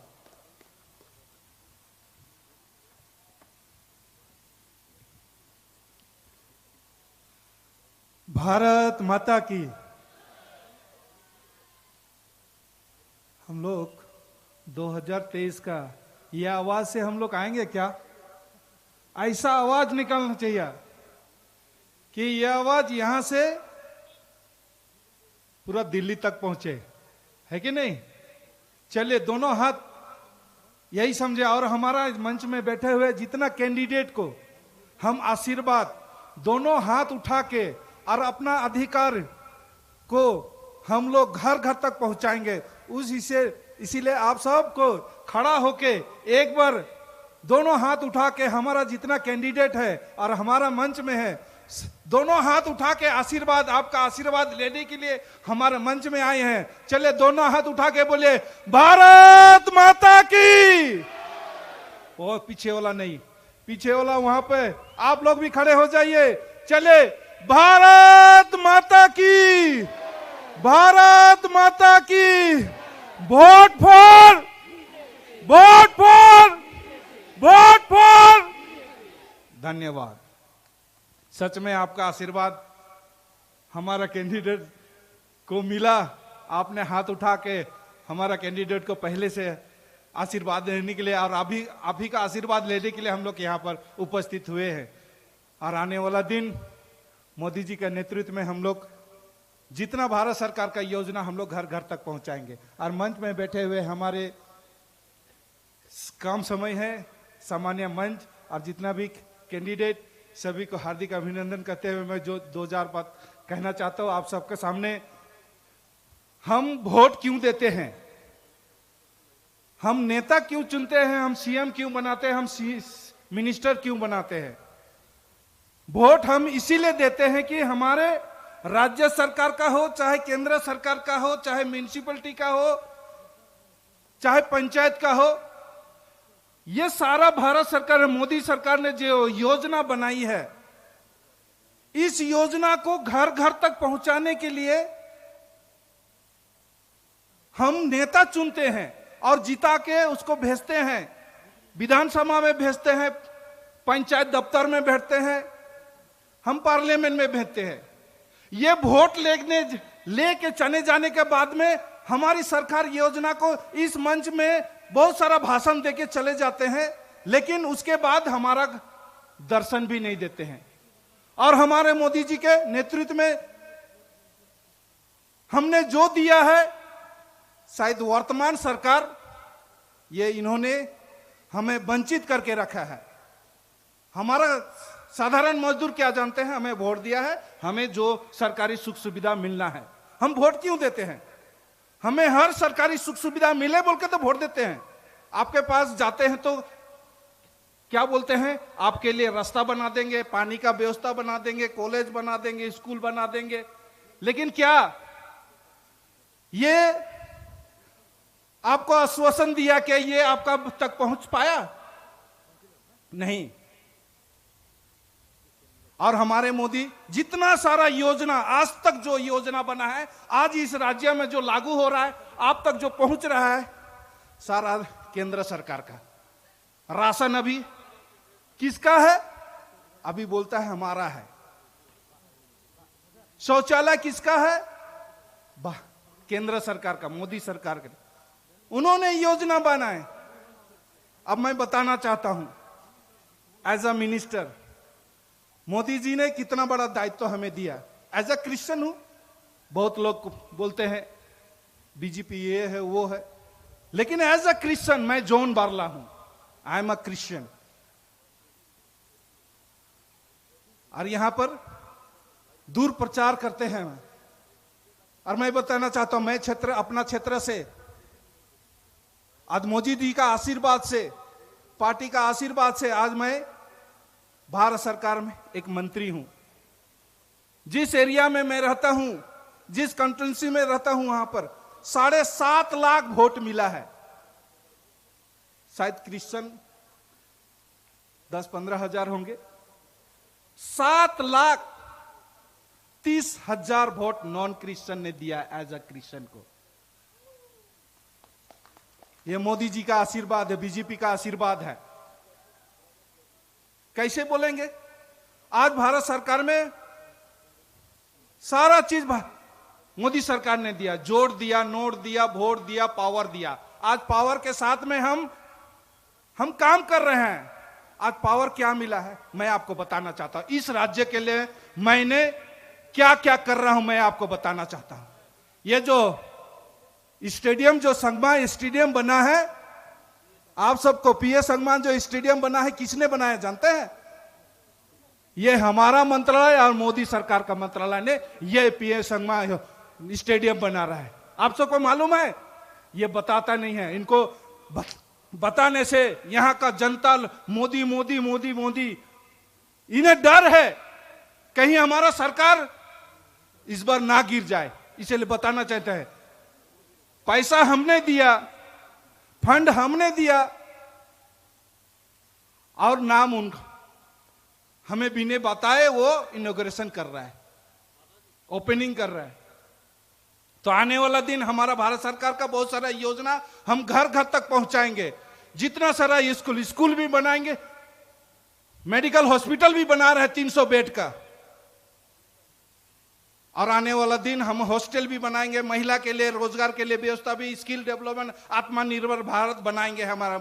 Bharat माता की। हम लोग 2023 का ये आवाज से हम लोग आएंगे क्या? ऐसा आवाज निकालना चाहिए कि ये आवाज यहां से पूरा दिल्ली तक पहुंचे, है कि नहीं? चलिए दोनों हाथ यही समझे, और हमारा मंच में बैठे हुए जितना कैंडिडेट को हम आशीर्वाद दोनों हाथ उठा के और अपना अधिकार को हम लोग घर घर तक पहुंचाएंगे। इसीलिए आप सबको खड़ा होके एक बार दोनों हाथ उठा के, हमारा जितना कैंडिडेट है और हमारा मंच में है, दोनों हाथ उठा के आशीर्वाद, आपका आशीर्वाद लेने के लिए हमारे मंच में आए हैं। चले दोनों हाथ उठा के बोले भारत माता की। वो पीछे वाला नहीं, पीछे वाला वहां पे आप लोग भी खड़े हो जाइए। चले भारत माता की, भारत माता की। Vote for, vote for, vote for धन्यवाद। सच में आपका आशीर्वाद हमारा कैंडिडेट को मिला। आपने हाथ उठा के हमारा कैंडिडेट को पहले से आशीर्वाद देने के लिए और आप ही का आशीर्वाद लेने के लिए हम लोग यहाँ पर उपस्थित हुए हैं। और आने वाला दिन मोदी जी के नेतृत्व में हम लोग जितना भारत सरकार का योजना हम लोग घर घर तक पहुंचाएंगे। और मंच में बैठे हुए हमारे कम समय है सामान्य मंच और जितना भी कैंडिडेट सभी को हार्दिक अभिनंदन करते हुए मैं जो 2000 बात कहना चाहता हूं आप सबके सामने। हम वोट क्यों देते हैं, हम नेता क्यों चुनते हैं, हम सीएम क्यों बनाते हैं, हम मिनिस्टर क्यों बनाते हैं? वोट हम इसीलिए देते हैं कि हमारे राज्य सरकार का हो, चाहे केंद्र सरकार का हो, चाहे म्युनिसिपैलिटी का हो, चाहे पंचायत का हो, ये सारा भारत सरकार मोदी सरकार ने जो योजना बनाई है, इस योजना को घर घर तक पहुंचाने के लिए हम नेता चुनते हैं और जिता के उसको भेजते हैं, विधानसभा में भेजते हैं, पंचायत दफ्तर में बैठते हैं, हम पार्लियामेंट में भेजते हैं। ये वोट लेके चले जाने के बाद में हमारी सरकार योजना को इस मंच में बहुत सारा भाषण देके चले जाते हैं, लेकिन उसके बाद हमारा दर्शन भी नहीं देते हैं। और हमारे मोदी जी के नेतृत्व में हमने जो दिया है, शायद वर्तमान सरकार ये इन्होंने हमें वंचित करके रखा है। हमारा साधारण मजदूर क्या जानते हैं, हमें वोट दिया है, हमें जो सरकारी सुख सुविधा मिलना है। हम वोट क्यों देते हैं? हमें हर सरकारी सुख सुविधा मिले बोल के तो वोट देते हैं। आपके पास जाते हैं तो क्या बोलते हैं, आपके लिए रास्ता बना देंगे, पानी का व्यवस्था बना देंगे, कॉलेज बना देंगे, स्कूल बना देंगे। लेकिन क्या ये आपको आश्वासन दिया कि ये आपका तक पहुंच पाया? नहीं। और हमारे मोदी जितना सारा योजना आज तक जो योजना बना है, आज इस राज्य में जो लागू हो रहा है, आप तक जो पहुंच रहा है, सारा केंद्र सरकार का। राशन अभी किसका है? अभी बोलता है हमारा है। शौचालय किसका है? केंद्र सरकार का, मोदी सरकार का। उन्होंने योजना बनाए। अब मैं बताना चाहता हूं, एज अ मिनिस्टर मोदी जी ने कितना बड़ा दायित्व हमें दिया। एज अ क्रिश्चियन हूं, बहुत लोग बोलते हैं बीजेपी ये है वो है, लेकिन एज अ क्रिश्चियन मैं जॉन बारला हूं, आई एम अ क्रिश्चियन। और यहां पर दूर प्रचार करते हैं। और मैं बताना चाहता हूं, मैं अपना क्षेत्र से आज मोदी जी का आशीर्वाद से, पार्टी का आशीर्वाद से आज मैं भारत सरकार में एक मंत्री हूं। जिस एरिया में मैं रहता हूं, जिस कंस्टिट्यूंसी में रहता हूं, वहां पर 7.5 लाख वोट मिला है। शायद क्रिश्चियन 10-15 हजार होंगे। 7,30,000 वोट नॉन क्रिश्चियन ने दिया एज अ क्रिश्चियन को। यह मोदी जी का आशीर्वाद है, बीजेपी का आशीर्वाद है। कैसे बोलेंगे? आज भारत सरकार में सारा चीज मोदी सरकार ने दिया, जोड़ दिया, नोट दिया, वोट दिया, पावर दिया। आज पावर के साथ में हम काम कर रहे हैं। आज पावर क्या मिला है मैं आपको बताना चाहता हूं। इस राज्य के लिए मैंने क्या क्या कर रहा हूं मैं आपको बताना चाहता हूं। ये जो स्टेडियम, जो संगमा स्टेडियम बना है, आप सबको पीए संगमा जो स्टेडियम बना है, किसने बनाया जानते हैं? ये हमारा मंत्रालय और मोदी सरकार का मंत्रालय ने ये पीए संगमा स्टेडियम बना रहा है। आप सबको मालूम है? ये बताता नहीं है। इनको बताने से यहां का जनता मोदी मोदी मोदी मोदी, इन्हें डर है कहीं हमारा सरकार इस बार ना गिर जाए, इसलिए बताना चाहते हैं। पैसा हमने दिया, फंड हमने दिया, और नाम उनका हमें बिना बताए वो इनॉग्रेशन कर रहा है, ओपनिंग कर रहा है। तो आने वाला दिन हमारा भारत सरकार का बहुत सारा योजना हम घर घर तक पहुंचाएंगे। जितना सारा स्कूल भी बनाएंगे, मेडिकल हॉस्पिटल भी बना रहे हैं 300 बेड का। और आने वाला दिन हम हॉस्टल भी बनाएंगे, महिला के लिए रोजगार के लिए व्यवस्था भी, स्किल डेवलपमेंट, आत्मनिर्भर भारत बनाएंगे हमारा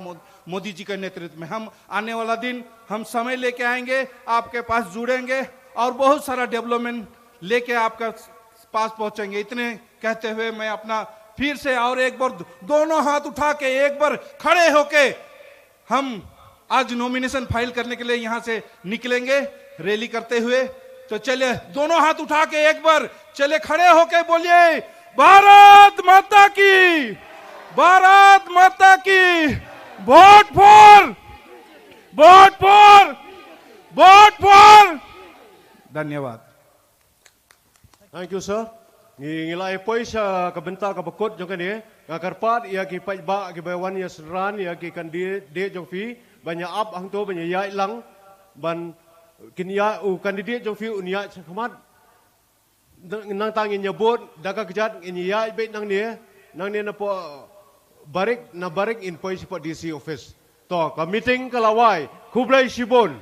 मोदी जी के नेतृत्व में। हम आने वाला दिन हम समय लेके आएंगे, आपके पास जुड़ेंगे और बहुत सारा डेवलपमेंट लेके आपके पास पहुंचेंगे। इतने कहते हुए मैं अपना फिर से और एक बार दोनों हाथ उठा के एक बार खड़े होके हम आज नॉमिनेशन फाइल करने के लिए यहां से निकलेंगे रैली करते हुए। तो चले दोनों हाथ उठा के एक बार चले खड़े होके बोलिए भारत माता की, भारत माता की, vote for, vote for, vote for. धन्यवाद। Thank you, sir. Ngilai poisa kabenta kabakot jong kani ngakarpat ia ki pajba ki bawan ya seran ia ki kan de jong fi banyak up hang to banyak ya lang ban kinia u kandidat jong fi unia khmat nang tang nyebut daga kejat ini ya be nang ni na po barik in poisa po DC office to ka meeting kalawai Kublai Shibon.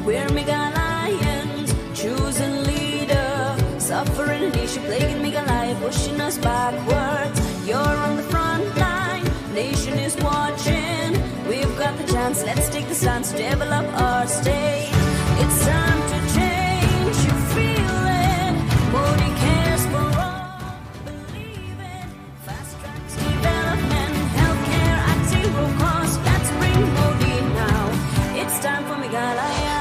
We're Meghalayians, choosing leader, suffering a nation, plaguing Meghalaya, pushing us backwards. You're on the front line, nation is watching. We've got the chance, let's take the stance to develop our state. It's time to change, you feel it. Modi cares for all, believe it. Fast tracks development, healthcare at zero cost. Let's bring Modi now. It's time for Meghalaya.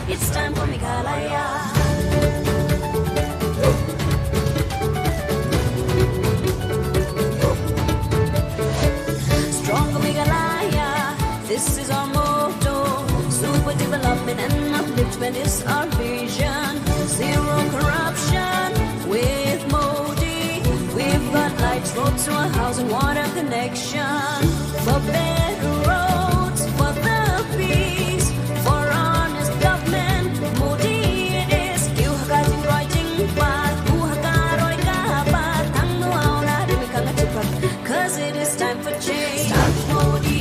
It's time for Meghalaya. Stronger Meghalaya, this is our motto. Super development and upliftment is our vision. Zero corruption with Modi. We've got lights, roads to a house and water connection. For better roads, for the peace, for honest government. Modi it is. You hakating writing part, hakaroy kapat. Ang nuaw na rimikang atupak. 'Cause it is time for change. Stand with Modi,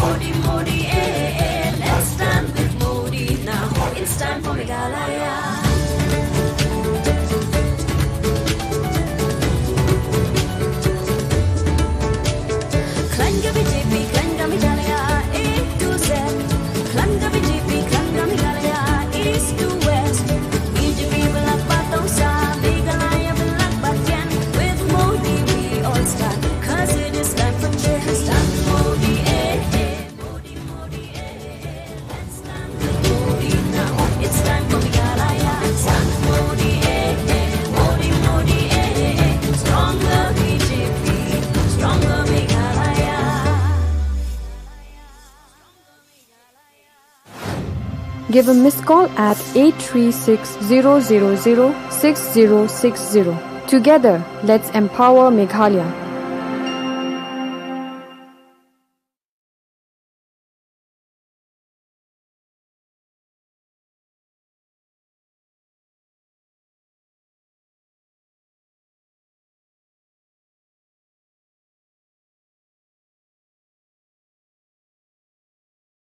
Modi, Modi, Let's stand with Modi now. It's time for Meghalaya. Klanga BJP, klanga Meghalaya, A to Z. Klanga BJP, klanga Meghalaya, East to West. BJP belak batong sa Meghalaya belak batyan. With Modi we all stand, 'cause it is time for change. Stand with Modi, Modi, Modi, Let's stand with Modi now. It's time for Meghalaya. Stand with Modi, Modi, Modi, Stronger BJP, stronger Meghalaya. Give a missed call at 836-000-6060. Together, let's empower Meghalaya.